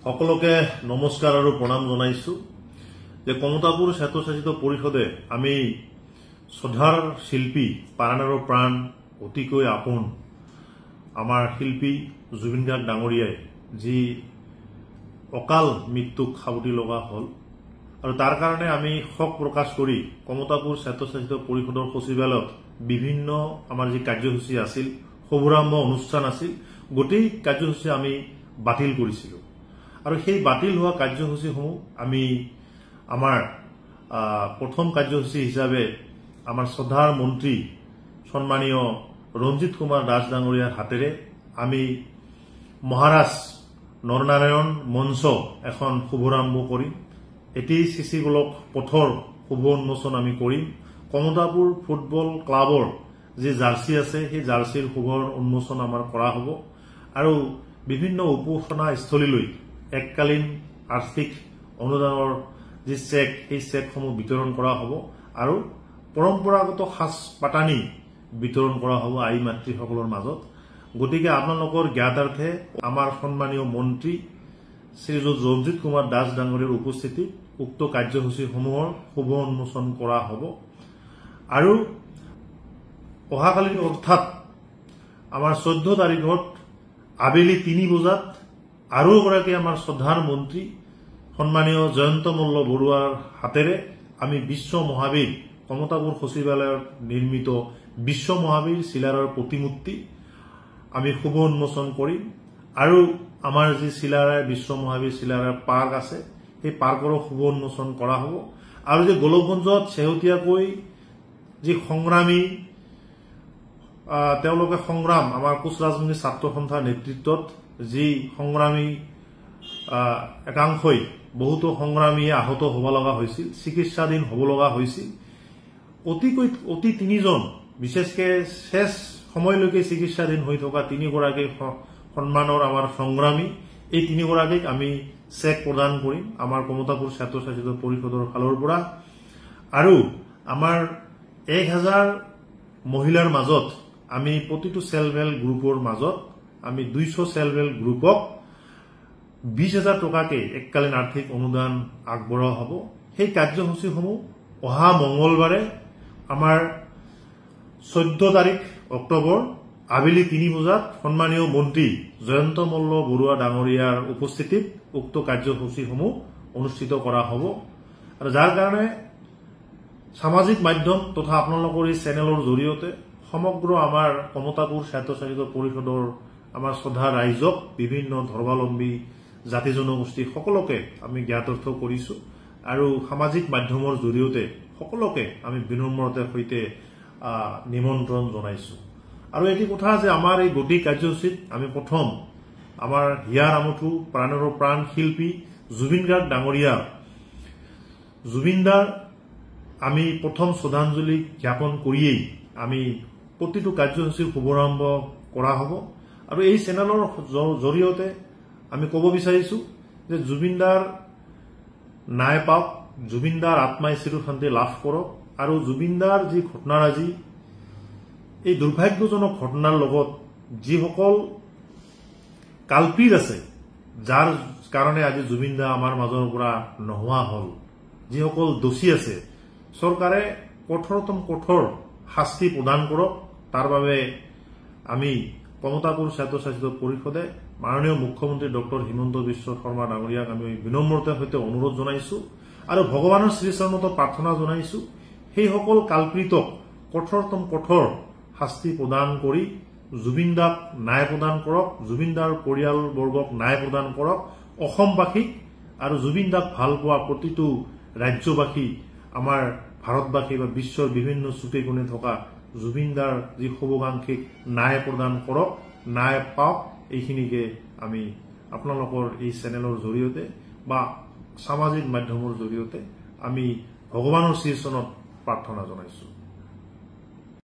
সকলোকে নমস্কাৰ আৰু প্ৰণাম জনাইছো যে কমতাপুৰ স্বায়ত্তশাসিত পৰিষদে আমি শ্ৰদ্ধাৰ শিল্পী প্ৰাণ আৰু প্ৰাণ অতিকৈ আপোন আমাৰ শিল্পী জুবিন গাৰ্গ ডাঙৰীয়াই যি অকাল মৃত্যুক সাৱটি লগা হল আৰু তাৰ কাৰণে আমি শোক প্ৰকাশ কৰি কমতাপুৰ স্বায়ত্তশাসিত পৰিষদৰ সচিবালয়ত বিভিন্ন আমাৰ যি কাৰ্যসূচী আছিল শুভাৰম্ভ অনুষ্ঠান আছিল গোটেই কাৰ্যসূচী আমি বাতিল কৰিছিলো আৰু সেই বাতিল হোৱা কাৰ্যসূচীসমূহ আমি আমাৰ প্ৰথম কাৰ্যসূচী হিচাপে আমাৰ শ্ৰদ্ধাৰ মন্ত্ৰী সন্মানীয় ৰঞ্জিত কুমাৰ দাস ডাঙৰীয়াৰ হাতেৰে আমি মহাৰাজ নৰনাৰায়ণ মঞ্চ এখন শুভাৰম্ভ কৰিম এটি চিচি গোলক পথৰ শুভ উন্মোচন আমি কৰিম কমতাপুৰ ফুটবল ক্লাবৰ যে জাৰ্সি আছে সেই জাৰ্সিৰ শুভ উন্মোচন আমাৰ কৰা হ'ব আৰু বিভিন্ন উপাসনা স্থলীলৈ এককালীন আৰ্থিক অনুদানৰ যে চেক এই চেকসমূহ বিতৰণ কৰা হ'ব আৰু পৰম্পৰাগত সাজ পাতানি বিতৰণ কৰা হ'ব আই মাতৃসকলৰ মাজত গতিকে আপোনালোকৰ জ্ঞাতাৰ্থে আমাৰ সন্মানীয় মন্ত্ৰী শ্ৰীযুত ৰঞ্জিত কুমাৰ দাস ডাঙৰীয়াৰ উপস্থিতিত উক্ত কাৰ্যসূচীসমূহৰ শুভ উন্মোচন কৰা হ'ব আৰু অহাকালিন অৰ্থাৎ আমাৰ 14 তাৰিখত আবেলি 3 বজাত আৰু এগৰাকী আমাৰ শ্ৰদ্ধাৰ মন্ত্ৰী সন্মানীয় জয়ন্ত মল্ল বৰুৱাৰ হাতেৰে আমি বিশ্ব মহাবীৰ কমতাপুৰ সচিবালয়ত নিৰ্মিত বিশ্ব মহাবীৰ চিলাৰৰ প্ৰতিমূৰ্তি আমি শুভ উন্মোচন কৰিম আৰু আমাৰ যি চিলাৰায় বিশ্ব মহাবীৰ চিলাৰায় পাৰ্ক আছে সেই পাৰ্কৰো শুভ উন্মোচন কৰা হ'ব আৰু যে গোলকগঞ্জত শেহতীয়াকৈ যি সংগ্ৰামী তেওঁলোকে সংগ্ৰাম আমাৰ কোচ ৰাজবংশী ছাত্ৰ সন্থাৰ নেতৃত্বত যি সংগ্ৰামী একাংশই বহুতো সংগ্ৰামীয়ে আহত হ'ব লগা হৈছিল চিকিৎসাধীন হ'ব লগা হৈছিল অতি 3 জন বিশেষকৈ শেষ সময়লৈকে চিকিৎসাধীন হৈ থকা 3 গৰাকী সন্মানৰ আমাৰ সংগ্ৰামী এই 3 গৰাকীক আমি চেক প্ৰদান কৰিম আমাৰ কমতাপুৰ স্বায়ত্তশাসিত পৰিষদৰ ফালৰ পৰা আৰু আমাৰ 1000 মহিলাৰ মাজত আমি প্ৰতিটো সেলফ হেল্প গ্ৰুপৰ মাজত আমি 200 সেলফ হেল্প গ্ৰুপক 20,000 টকাকে এককালীন আৰ্থিক অনুদান আগবঢ়োৱা হ'ব সেই কাৰ্যসূচীসমূহ অহা মঙ্গলবাৰে আমাৰ 14 তাৰিখ অক্টোবৰ আবেলি 3 বজাত সন্মানীয় মন্ত্ৰী জয়ন্ত মল্ল বৰুৱা ডাঙৰীয়াৰ উপস্থিতিত উক্ত কাৰ্যসূচীসমূহ অনুষ্ঠিত কৰা হ'ব আৰু যাৰ কাৰণে সামাজিক মাধ্যম তথা আপোনালোকৰ এই চেনেলৰ জৰিয়তে সমগ্ৰ আমাৰ কমতাপুৰ স্বায়ত্তশাসিত পৰিষদৰ আমাৰ শ্ৰদ্ধা ৰাইজক বিভিন্ন ধৰ্মাৱলম্বী জাতি জনগোষ্ঠী সকলোকে আমি জ্ঞাতাৰ্থ কৰিছো আৰু সামাজিক মাধ্যমৰ জৰিয়তে সকলোকে আমি বিনম্ৰতাৰ সৈতে নিমন্ত্ৰণ জনাইছো আৰু এটি কথা যে আমাৰ এই গোটেই কাৰ্যসূচীত আমি প্ৰথম আমাৰ হিয়াৰ আমঠু প্ৰাণৰ প্ৰাণ শিল্পী জুবিন গাৰ্গ ডাঙৰীয়া জুবিনদাৰ আমি প্ৰথম শ্ৰদ্ধাঞ্জলি জ্ঞাপন কৰিয়েই আমি প্ৰতিটো কাৰ্যসূচীৰ শুভাৰম্ভ কৰা হ'ব আৰু এই চেনেলৰ জৰিয়তে আমি ক'ব বিচাৰিছো যে জুবিনদাৰ ন্যায় পাওক জুবিনদাৰ আত্মাই চিৰশান্তি লাভ কৰক আৰু জুবিনদাৰ যি ঘটনাৰাজি এই দুৰ্ভাগ্যজনক ঘটনাৰ লগত যিসকল কালপিত আছে যাৰ কাৰণে আজি জুবিনদা আমাৰ মাজৰ পৰা নোহোৱা হল যিসকল দোষী আছে চৰকাৰে কঠোৰতম কঠোৰ শাস্তি প্ৰদান কৰক তাৰ বাবে আমি কমতাপুৰ স্বায়ত্তশাসিত পৰিষদে মাননীয় মুখ্যমন্ত্ৰী ডক্টৰ হিমন্ত বিশ্ব শৰ্মা ডাঙৰীয়াক আমি বিনম্ৰতাৰ সৈতে অনুৰোধ জনাইছো আৰু ভগৱানৰ শ্ৰীচৰণত প্ৰাৰ্থনা জনাইছো সেইসকল কালপিতক কঠোৰতম কঠোৰ শাস্তি প্ৰদান কৰি জুবিনদাক ন্যায় প্ৰদান কৰক জুবিনদাৰ পৰিয়ালবৰ্গক ন্যায় প্ৰদান কৰক অসমবাসীক আৰু জুবিনদাক ভাল পোৱা প্ৰতিটো ৰাজ্যবাসী আমাৰ ভাৰতবাসী বা বিশ্বৰ বিভিন্ন চুকে কোণে থকা জুবিনদাৰ যি শুভাকাংক্ষীক ন্যায় প্ৰদান কৰক ন্যায় পাওক এইখিনিকে আমি আপোনালোকৰ এই চেনেলৰ জৰিয়তে বা সামাজিক মাধ্যমৰ জৰিয়তে আমি ভগৱানৰ শ্ৰীচৰণত প্ৰাৰ্থনা জনাইছো